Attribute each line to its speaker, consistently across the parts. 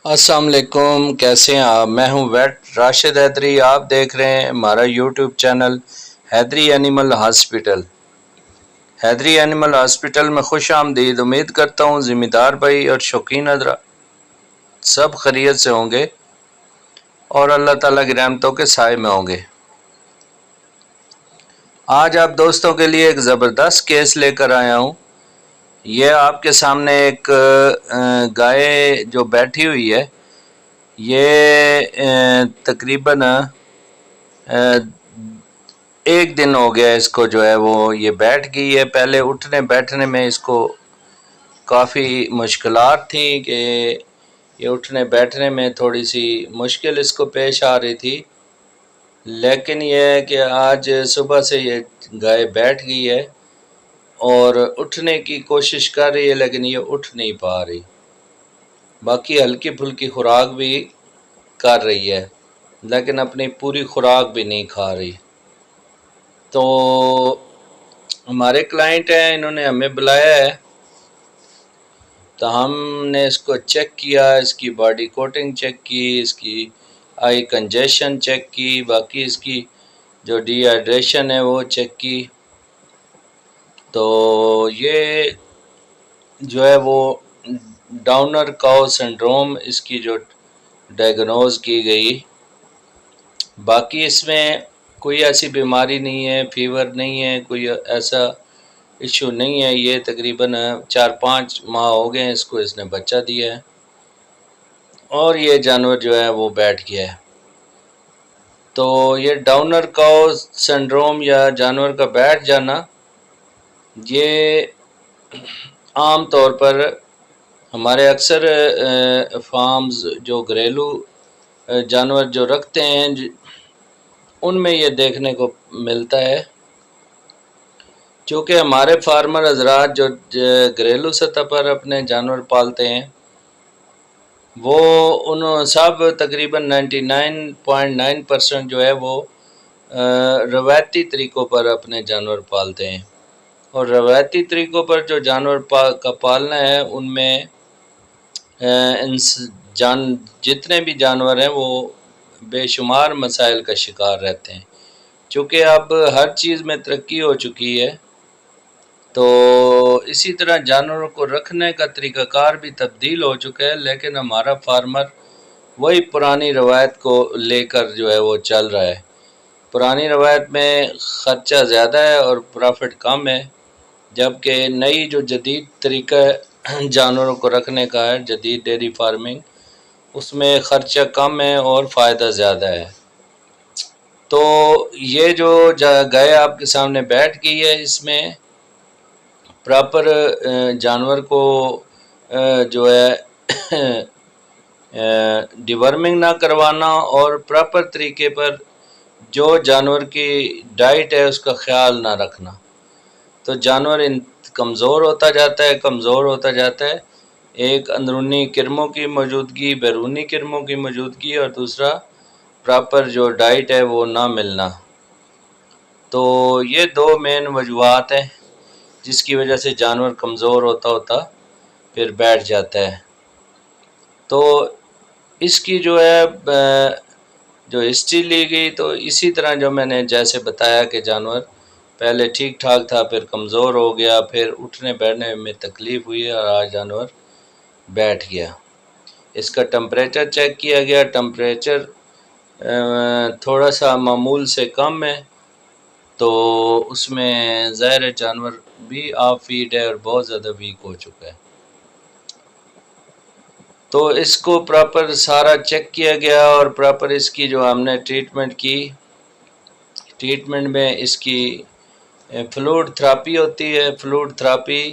Speaker 1: السلام علیکم، کیسے ہیں آپ؟ میں ہوں ویٹ راشد حیدری۔ آپ دیکھ رہے ہیں ہمارا یوٹیوب چینل حیدری اینیمل ہاسپٹل۔ حیدری اینیمل ہاسپٹل میں خوش آمدید۔ امید کرتا ہوں ذمہ دار بھائی اور شوقین حضرات سب خیریت سے ہوں گے اور اللہ تعالیٰ کی رحمتوں کے سائے میں ہوں گے۔ آج آپ دوستوں کے لیے ایک زبردست کیس لے کر آیا ہوں۔ یہ آپ کے سامنے ایک گائے جو بیٹھی ہوئی ہے، یہ تقریباً ایک دن ہو گیا اس کو جو ہے وہ یہ بیٹھ گئی ہے۔ پہلے اٹھنے بیٹھنے میں اس کو کافی مشکلات تھیں کہ یہ اٹھنے بیٹھنے میں تھوڑی سی مشکل اس کو پیش آ رہی تھی، لیکن یہ ہے کہ آج صبح سے یہ گائے بیٹھ گئی ہے اور اٹھنے کی کوشش کر رہی ہے، لیکن یہ اٹھ نہیں پا رہی۔ باقی ہلکی پھلکی خوراک بھی کر رہی ہے، لیکن اپنی پوری خوراک بھی نہیں کھا رہی۔ تو ہمارے کلائنٹ ہیں، انہوں نے ہمیں بلایا ہے، تو ہم نے اس کو چیک کیا، اس کی باڈی کوٹنگ چیک کی، اس کی آئی کنجیشن چیک کی، باقی اس کی جو ڈی ہائیڈریشن ہے وہ چیک کی۔ تو یہ جو ہے وہ ڈاؤنر کاؤ سنڈروم اس کی جو ڈائگنوز کی گئی۔ باقی اس میں کوئی ایسی بیماری نہیں ہے، فیور نہیں ہے، کوئی ایسا ایشو نہیں ہے۔ یہ تقریباً 4-5 ماہ ہو گئے ہیں اس نے بچہ دیا ہے، اور یہ جانور جو ہے وہ بیٹھ گیا ہے۔ تو یہ ڈاؤنر کاؤ سنڈروم یا جانور کا بیٹھ جانا، یہ عام طور پر ہمارے اکثر فارمز جو گھریلو جانور جو رکھتے ہیں ان میں یہ دیکھنے کو ملتا ہے، چونکہ ہمارے فارمر حضرات جو گھریلو سطح پر اپنے جانور پالتے ہیں وہ ان سب تقریباً 99.9% جو ہے وہ روایتی طریقوں پر اپنے جانور پالتے ہیں، اور روایتی طریقوں پر جو جانور کا پالنا ہے ان میں جتنے بھی جانور ہیں وہ بے شمار مسائل کا شکار رہتے ہیں۔ چونکہ اب ہر چیز میں ترقی ہو چکی ہے، تو اسی طرح جانوروں کو رکھنے کا طریقہ کار بھی تبدیل ہو چکا ہے، لیکن ہمارا فارمر وہی پرانی روایت کو لے کر جو ہے وہ چل رہا ہے۔ پرانی روایت میں خرچہ زیادہ ہے اور پرافٹ کم ہے، جبکہ نئی جو جدید طریقہ جانوروں کو رکھنے کا ہے، جدید ڈیری فارمنگ، اس میں خرچہ کم ہے اور فائدہ زیادہ ہے۔ تو یہ جو گائے آپ کے سامنے بیٹھ گئی ہے، اس میں پراپر جانور کو جو ہے ڈیورمنگ نہ کروانا اور پراپر طریقے پر جو جانور کی ڈائٹ ہے اس کا خیال نہ رکھنا، تو جانور کمزور ہوتا جاتا ہے۔ ایک اندرونی کرموں کی موجودگی، بیرونی کرموں کی موجودگی، اور دوسرا پراپر جو ڈائٹ ہے وہ نہ ملنا۔ تو یہ دو مین وجوہات ہیں جس کی وجہ سے جانور کمزور ہوتا پھر بیٹھ جاتا ہے۔ تو اس کی جو ہے جو ہسٹری لی گئی، تو اسی طرح جو میں نے جیسے بتایا کہ جانور پہلے ٹھیک ٹھاک تھا، پھر کمزور ہو گیا، پھر اٹھنے بیٹھنے میں تکلیف ہوئی اور آج جانور بیٹھ گیا۔ اس کا ٹمپریچر چیک کیا گیا، ٹمپریچر تھوڑا سا معمول سے کم ہے، تو اس میں ظاہر جانور بھی آف فیڈ ہے اور بہت زیادہ ویک ہو چکا ہے۔ تو اس کو پراپر سارا چیک کیا گیا اور پراپر اس کی جو ہم نے ٹریٹمنٹ کی، ٹریٹمنٹ میں اس کی فلوڈ تھراپی ہوتی ہے، فلوڈ تھراپی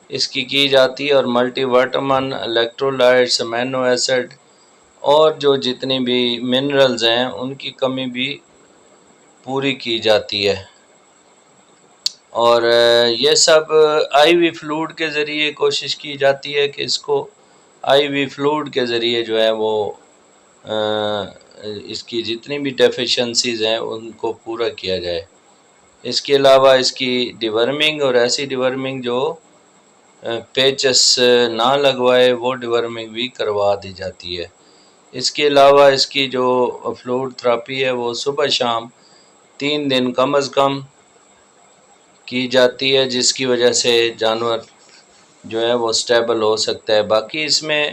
Speaker 1: اس کی جاتی ہے، اور multivitamin, electrolytes, amino acid اور جو جتنی بھی منرلز ہیں ان کی کمی بھی پوری کی جاتی ہے۔ اور یہ سب آئی وی فلوڈ کے ذریعے کوشش کی جاتی ہے کہ اس کو آئی وی فلوڈ کے ذریعے جو ہے وہ اس کی جتنی بھی ڈیفیشنسیز ہیں ان کو پورا کیا جائے۔ اس کے علاوہ اس کی ڈیورمنگ، اور ایسی ڈیورمنگ جو پیچس نہ لگوائے وہ ڈیورمنگ بھی کروا دی جاتی ہے۔ اس کے علاوہ اس کی جو فلوڈ تھراپی ہے وہ صبح شام 3 دن کم از کم کی جاتی ہے، جس کی وجہ سے جانور جو ہے وہ سٹیبل ہو سکتا ہے۔ باقی اس میں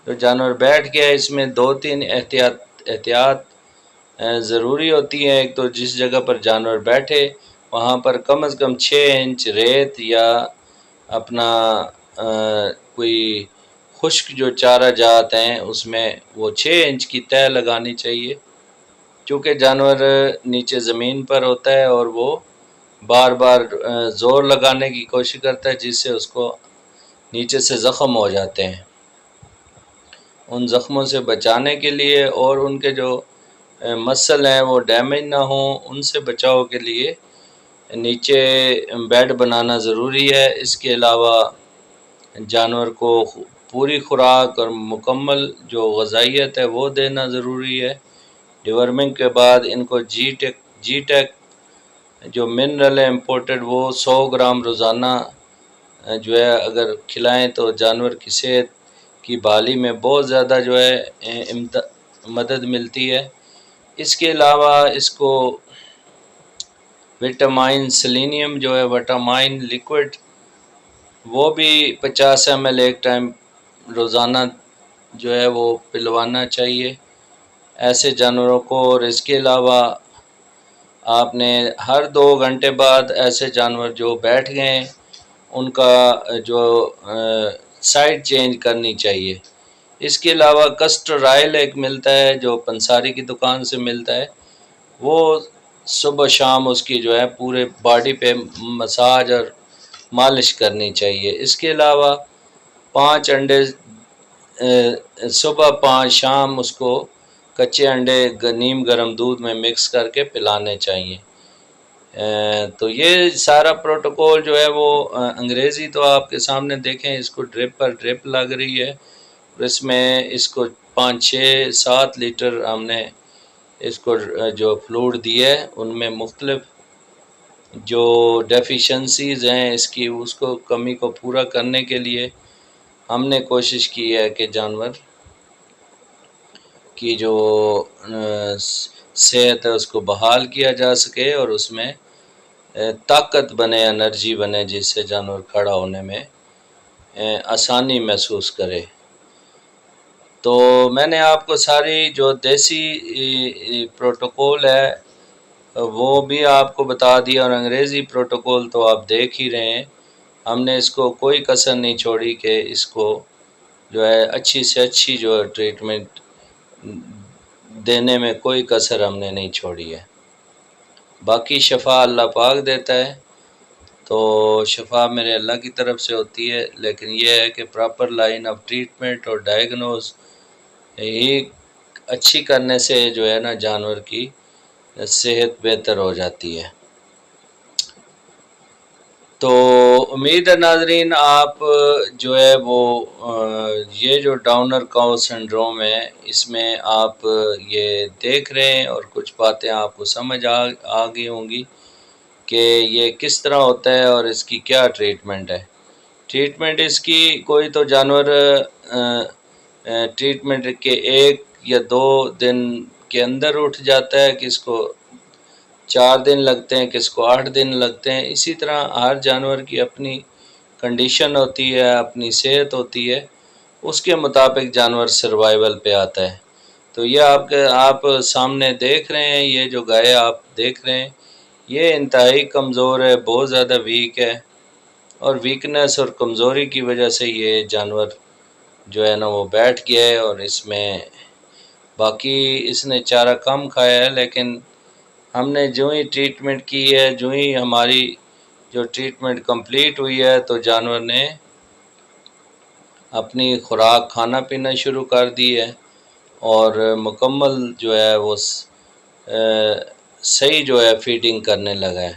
Speaker 1: جو جانور بیٹھ گیا ہے اس میں 2-3 احتیاط ضروری ہوتی ہے۔ ایک تو جس جگہ پر جانور بیٹھے وہاں پر کم از کم 6 انچ ریت یا اپنا کوئی خشک جو چارہ جات ہیں اس میں وہ 6 انچ کی تہ لگانی چاہیے، چونکہ جانور نیچے زمین پر ہوتا ہے اور وہ بار بار زور لگانے کی کوشش کرتا ہے، جس سے اس کو نیچے سے زخم ہو جاتے ہیں۔ ان زخموں سے بچانے کے لیے اور ان کے جو مسل ہیں وہ ڈیمیج نہ ہوں، ان سے بچاؤ کے لیے نیچے بیڈ بنانا ضروری ہے۔ اس کے علاوہ جانور کو پوری خوراک اور مکمل جو غذائیت ہے وہ دینا ضروری ہے۔ ڈیورمنگ کے بعد ان کو جی ٹیک جو منرل ہے امپورٹڈ وہ 100 گرام روزانہ جو ہے اگر کھلائیں تو جانور کی صحت کی بحالی میں بہت زیادہ جو ہے مدد ملتی ہے۔ اس کے علاوہ اس کو وٹامن سیلینیم جو ہے وٹامن لیکوڈ وہ بھی 50 ml ایک ٹائم روزانہ جو ہے وہ پلوانا چاہیے ایسے جانوروں کو۔ اور اس کے علاوہ آپ نے ہر 2 گھنٹے بعد ایسے جانور جو بیٹھ گئے ہیں ان کا جو سائڈ چینج کرنی چاہیے۔ اس کے علاوہ کسٹر آئل ایک ملتا ہے جو پنساری کی دکان سے ملتا ہے، وہ صبح شام اس کی جو ہے پورے باڈی پہ مساج اور مالش کرنی چاہیے۔ اس کے علاوہ 5 انڈے صبح 5 شام اس کو کچے انڈے نیم گرم دودھ میں مکس کر کے پلانے چاہیے۔ تو یہ سارا پروٹوکول جو ہے وہ انگریزی تو آپ کے سامنے دیکھیں، اس کو ڈرپ پر ڈرپ لگ رہی ہے، اس میں اس کو 5-6-7 لیٹر ہم نے اس کو جو فلوڈ دی ہے ان میں مختلف جو ڈیفیشنسیز ہیں اس کو کمی کو پورا کرنے کے لیے ہم نے کوشش کی ہے کہ جانور کی جو صحت ہے اس کو بحال کیا جا سکے اور اس میں طاقت بنے، انرجی بنے، جس سے جانور کھڑا ہونے میں آسانی محسوس کرے۔ تو میں نے آپ کو ساری جو دیسی پروٹوکول ہے وہ بھی آپ کو بتا دیا، اور انگریزی پروٹوکول تو آپ دیکھ ہی رہے ہیں۔ ہم نے اس کو کوئی کسر نہیں چھوڑی کہ اس کو جو ہے اچھی سے اچھی جو ٹریٹمنٹ دینے میں کوئی کسر ہم نے نہیں چھوڑی ہے۔ باقی شفا اللہ پاک دیتا ہے، تو شفا میرے اللہ کی طرف سے ہوتی ہے، لیکن یہ ہے کہ پراپر لائن آف ٹریٹمنٹ اور ڈائگنوز ہی اچھی کرنے سے جو ہے نا جانور کی صحت بہتر ہو جاتی ہے۔ تو امید ہے ناظرین آپ جو ہے وہ یہ جو ڈاؤنر کاؤ سنڈروم ہے اس میں آپ یہ دیکھ رہے ہیں اور کچھ باتیں آپ کو سمجھ آ گئی ہوں گی کہ یہ کس طرح ہوتا ہے اور اس کی کیا ٹریٹمنٹ ہے۔ ٹریٹمنٹ اس کی کوئی تو جانور ٹریٹمنٹ کے 1 یا 2 دن کے اندر اٹھ جاتا ہے، کس کو 4 دن لگتے ہیں، کس کو 8 دن لگتے ہیں۔ اسی طرح ہر جانور کی اپنی کنڈیشن ہوتی ہے، اپنی صحت ہوتی ہے، اس کے مطابق جانور سروائیول پہ آتا ہے۔ تو یہ آپ سامنے دیکھ رہے ہیں، یہ جو گائے آپ دیکھ رہے ہیں یہ انتہائی کمزور ہے، بہت زیادہ ویک ہے، اور ویکنس اور کمزوری کی وجہ سے یہ جانور جو ہے نا وہ بیٹھ گیا ہے، اور اس میں باقی اس نے چارہ کم کھایا ہے، لیکن ہم نے جو ہی ٹریٹمنٹ کی ہے، جو ہی ہماری جو ٹریٹمنٹ کمپلیٹ ہوئی ہے تو جانور نے اپنی خوراک کھانا پینا شروع کر دی ہے اور مکمل جو ہے وہ صحیح جو ہے فیڈنگ کرنے لگا ہے۔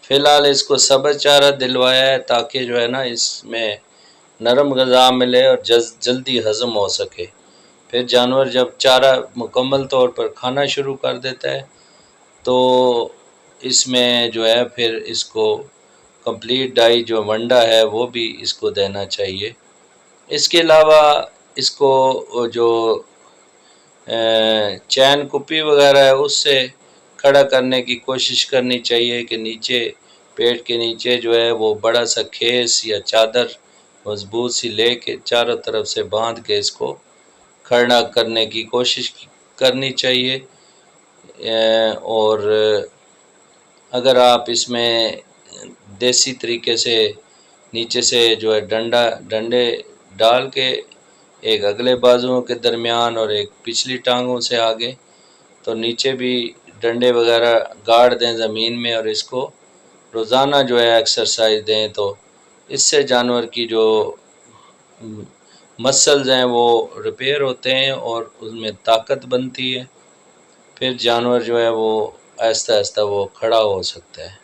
Speaker 1: فی الحال اس کو سبز چارہ دلوایا ہے تاکہ جو ہے نا اس میں نرم غذا ملے اور جلدی ہضم ہو سکے۔ پھر جانور جب چارہ مکمل طور پر کھانا شروع کر دیتا ہے تو اس میں جو ہے پھر اس کو کمپلیٹ ڈائی جو ونڈا ہے وہ بھی اس کو دینا چاہیے۔ اس کے علاوہ اس کو جو چین کپی وغیرہ ہے اس سے کھڑا کرنے کی کوشش کرنی چاہیے کہ نیچے پیٹ کے نیچے جو ہے وہ بڑا سا کھیس یا چادر مضبوط سی لے کے چاروں طرف سے باندھ کے اس کو کھڑا کرنے کی کوشش کرنی چاہیے۔ اور اگر آپ اس میں دیسی طریقے سے نیچے سے جو ہے ڈنڈے ڈال کے ایک اگلے بازوؤں کے درمیان اور ایک پچھلی ٹانگوں سے آگے، تو نیچے بھی ڈنڈے وغیرہ گاڑ دیں زمین میں اور اس کو روزانہ جو ہے ایکسرسائز دیں، تو اس سے جانور کی جو مسلز ہیں وہ ریپیئر ہوتے ہیں اور اس میں طاقت بنتی ہے، پھر جانور جو ہے وہ آہستہ آہستہ وہ کھڑا ہو سکتا ہے۔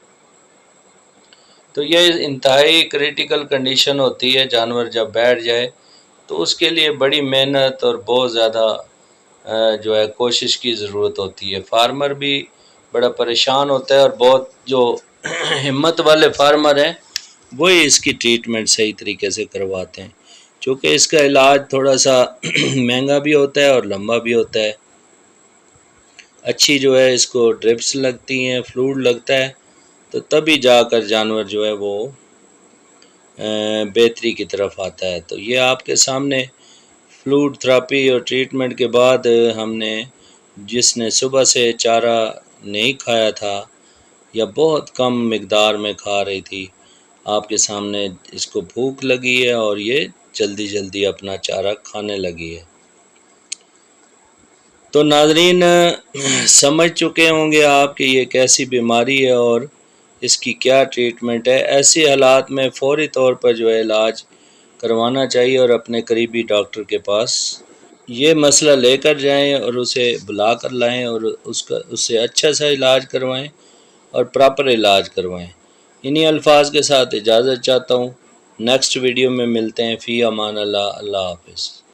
Speaker 1: تو یہ انتہائی کریٹیکل کنڈیشن ہوتی ہے، جانور جب بیٹھ جائے تو اس کے لیے بڑی محنت اور بہت زیادہ جو ہے کوشش کی ضرورت ہوتی ہے۔ فارمر بھی بڑا پریشان ہوتا ہے اور بہت جو ہمت والے فارمر ہیں وہی اس کی ٹریٹمنٹ صحیح طریقے سے کرواتے ہیں، چونکہ اس کا علاج تھوڑا سا مہنگا بھی ہوتا ہے اور لمبا بھی ہوتا ہے۔ اچھی جو ہے اس کو ڈرپس لگتی ہیں، فلوئڈ لگتا ہے، تو تبھی جا کر جانور جو ہے وہ بہتری کی طرف آتا ہے۔ تو یہ آپ کے سامنے فلوئڈ تھراپی اور ٹریٹمنٹ کے بعد ہم نے جس نے صبح سے چارہ نہیں کھایا تھا یا بہت کم مقدار میں کھا رہی تھی، آپ کے سامنے اس کو بھوک لگی ہے اور یہ جلدی جلدی اپنا چارہ کھانے لگی ہے۔ تو ناظرین سمجھ چکے ہوں گے آپ کہ یہ کیسی بیماری ہے اور اس کی کیا ٹریٹمنٹ ہے۔ ایسے حالات میں فوری طور پر جو ہے علاج کروانا چاہیے اور اپنے قریبی ڈاکٹر کے پاس یہ مسئلہ لے کر جائیں اور اسے بلا کر لائیں اور اس سے اچھا سا علاج کروائیں اور پراپر علاج کروائیں۔ انہی الفاظ کے ساتھ اجازت چاہتا ہوں، نیکسٹ ویڈیو میں ملتے ہیں۔ فی امان اللہ، اللہ حافظ۔